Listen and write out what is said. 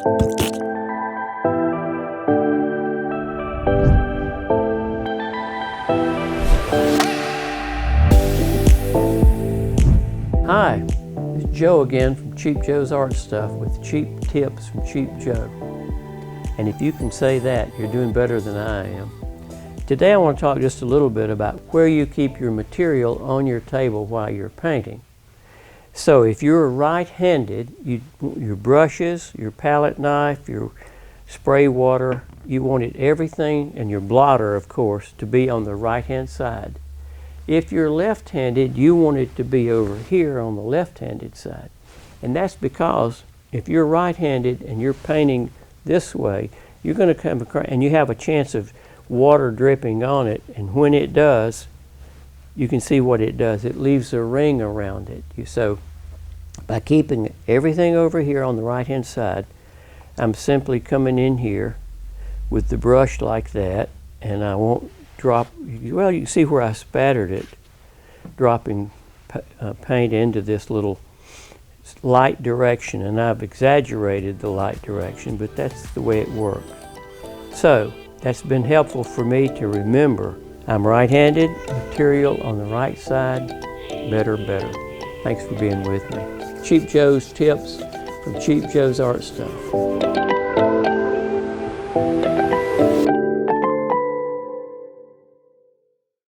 Hi, this is Joe again from Cheap Joe's Art Stuff with cheap tips from Cheap Joe. And if you can say that, you're doing better than I am. Today I want to talk just a little bit about where you keep your material on your table while you're painting. So if you're right-handed, your brushes, your palette knife, your spray water, you wanted everything, and your blotter, of course, to be on the right-hand side. If you're left-handed, you want it to be over here on the left-handed side. And that's because if you're right-handed and you're painting this way, you're going to come across, and you have a chance of water dripping on it, and when it does, you can see what it does. It leaves a ring around it. So by keeping everything over here on the right-hand side, I'm simply coming in here with the brush like that, and I won't drop, well, you can see where I spattered it, dropping paint into this little light direction, and I've exaggerated the light direction, but that's the way it works. So that's been helpful for me to remember. I'm right-handed, material on the right side, better, better. Thanks for being with me. Cheap Joe's tips from Cheap Joe's Art Stuff.